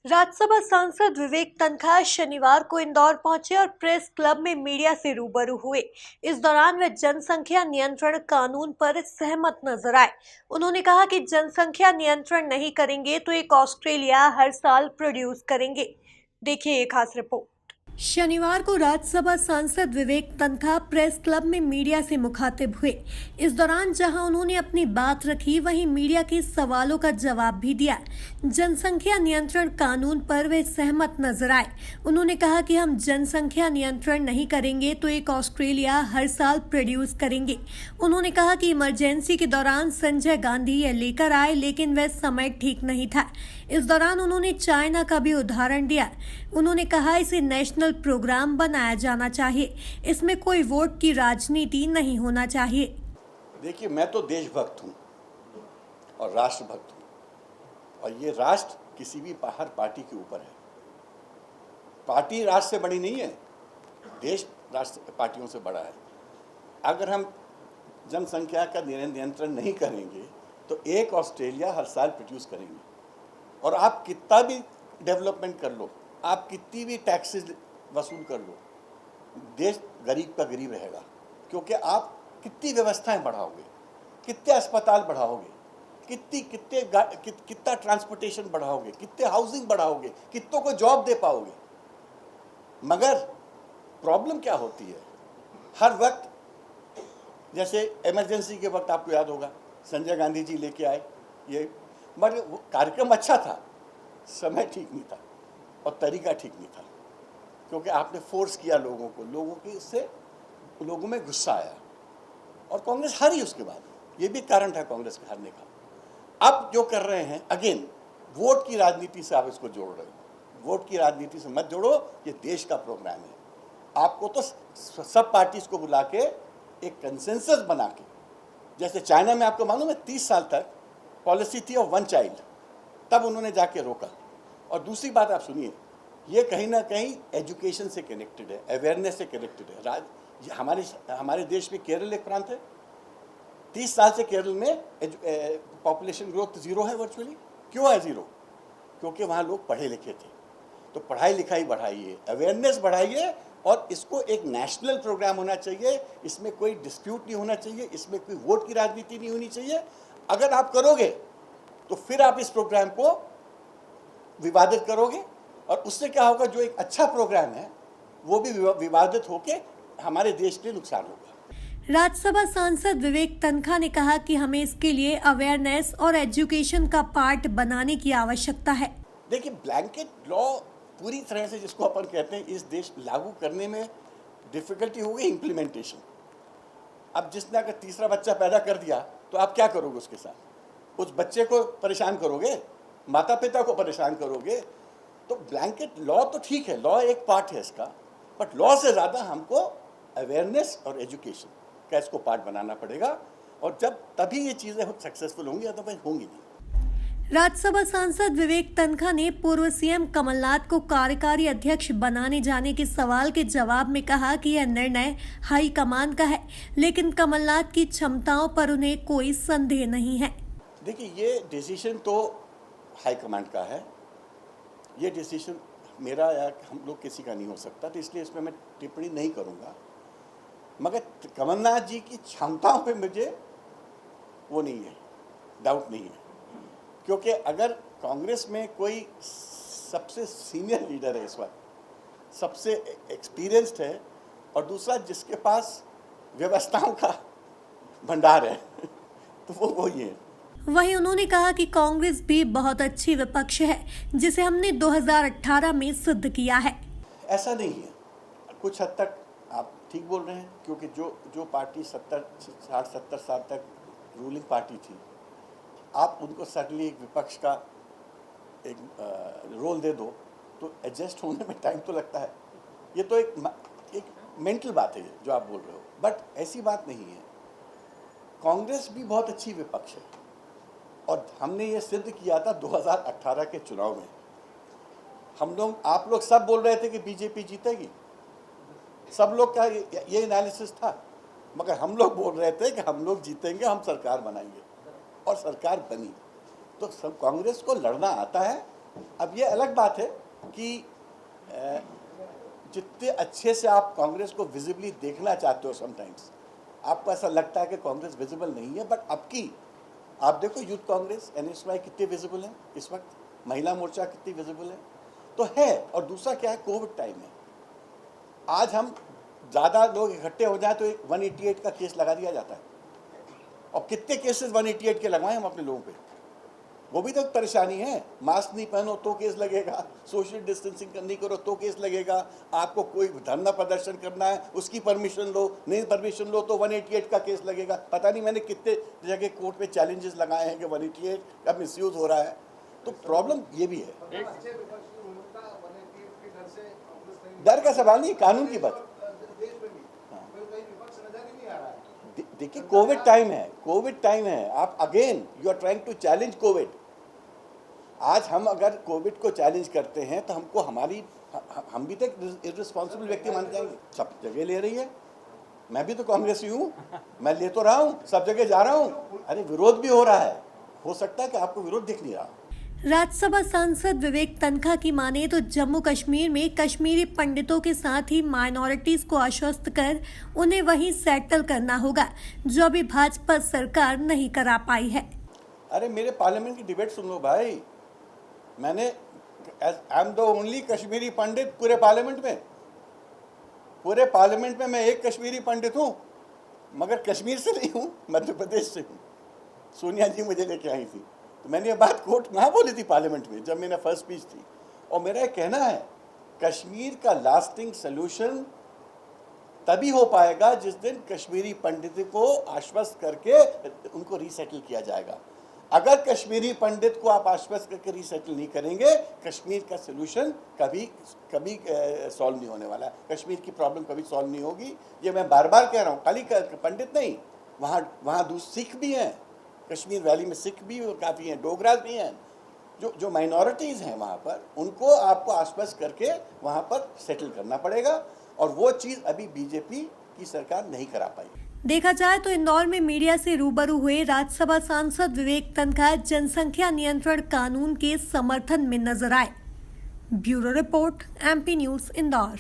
राज्यसभा सांसद विवेक तन्खा शनिवार को इंदौर पहुंचे और प्रेस क्लब में मीडिया से रूबरू हुए। इस दौरान वे जनसंख्या नियंत्रण कानून पर सहमत नजर आए। उन्होंने कहा कि जनसंख्या नियंत्रण नहीं करेंगे तो एक ऑस्ट्रेलिया हर साल प्रोड्यूस करेंगे। देखिए एक खास रिपोर्ट। शनिवार को राज्यसभा सांसद विवेक तन्खा प्रेस क्लब में मीडिया से मुखातिब हुए। इस दौरान जहां उन्होंने अपनी बात रखी, वहीं मीडिया के सवालों का जवाब भी दिया। जनसंख्या नियंत्रण कानून पर वे सहमत नजर आए। उन्होंने कहा कि हम जनसंख्या नियंत्रण नहीं करेंगे तो एक ऑस्ट्रेलिया हर साल प्रोड्यूस करेंगे। उन्होंने कहा कि इमरजेंसी के दौरान संजय गांधी ये लेकर आए, लेकिन वह समय ठीक नहीं था। इस दौरान उन्होंने चाइना का भी उदाहरण दिया। उन्होंने कहा इसे नेशनल प्रोग्राम बनाया जाना चाहिए, इसमें कोई वोट की राजनीति नहीं होना चाहिए। देखिए, मैं तो देशभक्त हूँ और राष्ट्रभक्त हूँ, और ये राष्ट्र किसी भी बाहर पार्टी के ऊपर है। पार्टी राष्ट्र से बड़ी नहीं है, देश राष्ट्र पार्टियों से बड़ा है। अगर हम जनसंख्या का नियंत्रण नहीं करेंगे तो एक ऑस्ट्रेलिया हर साल प्रोड्यूस करेंगे। और आप कितना भी डेवलपमेंट कर लो, आप कितनी भी टैक्सेस वसूल कर लो, देश गरीब का गरीब रहेगा। क्योंकि आप कितनी व्यवस्थाएं बढ़ाओगे, कितने अस्पताल बढ़ाओगे, कितना ट्रांसपोर्टेशन बढ़ाओगे, कितने हाउसिंग बढ़ाओगे, कितनों को जॉब दे पाओगे। मगर प्रॉब्लम क्या होती है, हर वक्त जैसे इमरजेंसी के वक्त आपको याद होगा संजय गांधी जी लेके आए ये, मगर वो कार्यक्रम अच्छा था, समय ठीक नहीं था और तरीका ठीक नहीं था। क्योंकि आपने फोर्स किया लोगों को, लोगों की इससे लोगों में गुस्सा आया और कांग्रेस हारी। उसके बाद ये भी कारण था कांग्रेस के हारने का। अब जो कर रहे हैं, अगेन वोट की राजनीति से आप इसको जोड़ रहे हो। वोट की राजनीति से मत जोड़ो, ये देश का प्रोग्राम है। आपको तो सब पार्टीज को बुला के एक कंसेंसस बना के, जैसे चाइना में आपको मालूम है 30 साल तक पॉलिसी थी ऑफ वन चाइल्ड, तब उन्होंने जाके रोका। और दूसरी बात आप सुनिए, ये कहीं ना कहीं एजुकेशन से कनेक्टेड है, अवेयरनेस से कनेक्टेड है। हमारे देश में केरल एक प्रांत है, 30 साल से केरल में पॉपुलेशन ग्रोथ जीरो है वर्चुअली। क्यों है जीरो? क्योंकि वहाँ लोग पढ़े लिखे थे। तो पढ़ाई लिखाई बढ़ाइए, अवेयरनेस बढ़ाइए, और इसको एक नेशनल प्रोग्राम होना चाहिए। इसमें कोई डिस्प्यूट नहीं होना चाहिए, इसमें कोई वोट की राजनीति नहीं होनी चाहिए। अगर आप करोगे तो फिर आप इस प्रोग्राम को विवादित करोगे, और उससे क्या होगा, जो एक अच्छा प्रोग्राम है वो भी विवादित होके हमारे देश के लिए नुकसान होगा। राज्यसभा सांसद विवेक तन्खा ने कहा कि हमें इसके लिए अवेयरनेस और एजुकेशन का पार्ट बनाने की आवश्यकता है। देखिए, ब्लैंकेट लॉ पूरी तरह से जिसको अपन कहते हैं इस देश लागू करने में डिफिकल्टी होगी, इम्प्लीमेंटेशन। अब जिसने अगर तीसरा बच्चा पैदा कर दिया तो आप क्या करोगे उसके साथ? उस बच्चे को परेशान करोगे, माता पिता को परेशान करोगे। तो ब्लैंकेट लॉ तो ठीक है, लॉ एक पार्ट है इसका, बट लॉ से ज़्यादा हमको अवेयरनेस और एजुकेशन का इसको पार्ट बनाना पड़ेगा। और जब तभी ये चीज़ें सक्सेसफुल होंगी, अदरवाइज होंगी नहीं। राज्यसभा सांसद विवेक तन्खा ने पूर्व सीएम कमलनाथ को कार्यकारी अध्यक्ष बनाने जाने के सवाल के जवाब में कहा कि यह निर्णय हाईकमान का है, लेकिन कमलनाथ की क्षमताओं पर उन्हें कोई संदेह नहीं है। देखिए, ये डिसीजन तो हाईकमांड का है, ये डिसीजन मेरा या हम लोग किसी का नहीं हो सकता, तो इसलिए इसमें मैं टिप्पणी नहीं करूँगा। मगर कमलनाथ जी की क्षमताओं पे मुझे वो नहीं है, डाउट नहीं है। क्योंकि अगर कांग्रेस में कोई सबसे सीनियर लीडर है इस वक्त, सबसे एक्सपीरियंस्ड है, और दूसरा जिसके पास व्यवस्थाओं का भंडार है तो वो वही है। वहीं उन्होंने कहा कि कांग्रेस भी बहुत अच्छी विपक्ष है, जिसे हमने 2018 में सिद्ध किया है। ऐसा नहीं है, कुछ हद तक आप ठीक बोल रहे हैं, क्योंकि जो पार्टी 60-70 साल तक रूलिंग पार्टी थी, आप उनको सडनली एक विपक्ष का एक रोल दे दो तो एडजस्ट होने में टाइम तो लगता है। ये तो एक मेंटल बात है जो आप बोल रहे हो, बट ऐसी बात नहीं है। कांग्रेस भी बहुत अच्छी विपक्ष है, और हमने ये सिद्ध किया था 2018 के चुनाव में। आप लोग सब बोल रहे थे कि बीजेपी जीतेगी, सब लोग का ये एनालिसिस था, मगर हम लोग बोल रहे थे कि हम लोग जीतेंगे, हम सरकार बनाएंगे, और सरकार बनी। तो सब कांग्रेस को लड़ना आता है, अब ये अलग बात है कि जितने अच्छे से आप कांग्रेस को विजिबली देखना चाहते हो, समटाइम्स आपको ऐसा लगता है कि कांग्रेस विजिबल नहीं है, बट अब की आप देखो यूथ कांग्रेस NSY कितने विजिबल हैं इस वक्त, महिला मोर्चा कितनी विजिबल है, तो है। और दूसरा क्या है, कोविड टाइम है, आज हम ज़्यादा लोग इकट्ठे हो जाए तो 188 का केस लगा दिया जाता है, और कितने केसेस 188 के लगवाएं हम अपने लोगों पे, वो भी तो परेशानी है। मास्क नहीं पहनो तो केस लगेगा, सोशल डिस्टेंसिंग नहीं करो तो केस लगेगा, आपको कोई धरना प्रदर्शन करना है उसकी परमिशन लो, नहीं परमिशन लो तो 188 का केस लगेगा। पता नहीं मैंने कितने जगह कोर्ट में चैलेंजेस लगाए हैं कि 188 का मिसयूज हो रहा है, तो प्रॉब्लम ये भी है। डर का सवाल नहीं, कानून की बात। देखिए कोविड टाइम है, कोविड टाइम है, आप again you are trying to challenge Covid. आज हम अगर कोविड को चैलेंज करते हैं तो हमको हम भी तो इर्रिस्पॉन्सिबल व्यक्ति मान जाएंगे। सब जगह ले रही है, मैं भी तो कांग्रेसी हूँ, मैं ले तो रहा हूँ, सब जगह जा रहा हूँ, अरे विरोध भी हो रहा है, हो सकता है कि आपको विरोध दिख नहीं रहा। राज्यसभा सांसद विवेक तनखा की माने तो जम्मू कश्मीर में कश्मीरी पंडितों के साथ ही माइनॉरिटीज को आश्वस्त कर उन्हें वहीं सेटल करना होगा, जो अभी भाजपा सरकार नहीं करा पाई है। अरे मेरे पार्लियामेंट की डिबेट सुन लो भाई, मैंने I am the only Kashmiri Pandit पूरे पार्लियामेंट में मैं एक कश्मीरी पंडित हूँ, मगर कश्मीर से नहीं हूँ, मध्य प्रदेश से हूँ। सोनिया जी मुझे लेके आई थी, तो मैंने ये बात कोर्ट में बोली थी पार्लियामेंट में जब मैंने फर्स्ट स्पीच थी, और मेरा ये कहना है कश्मीर का लास्टिंग सोल्यूशन तभी हो पाएगा जिस दिन कश्मीरी पंडित को आश्वस्त करके उनको रीसेटल किया जाएगा। अगर कश्मीरी पंडित को आप आश्वस्त करके रीसेटल नहीं करेंगे, कश्मीर का सोल्यूशन कभी सॉल्व नहीं होने वाला है, कश्मीर की प्रॉब्लम कभी सॉल्व नहीं होगी। ये मैं बार बार कह रहा हूँ, खाली पंडित नहीं, वहाँ सिख भी हैं, कश्मीर वैली में सिख भी काफ़ी हैं, डोगरास भी हैं, जो माइनॉरिटीज़ हैं वहाँ पर, उनको आपको आश्वस्त करके वहाँ पर सेटल करना पड़ेगा, और वो चीज़ अभी बीजेपी की सरकार नहीं करा पाई। देखा जाए तो इंदौर में मीडिया से रूबरू हुए राज्यसभा सांसद विवेक तनखा जनसंख्या नियंत्रण कानून के समर्थन में नजर आए। Bureau report MP news Indore.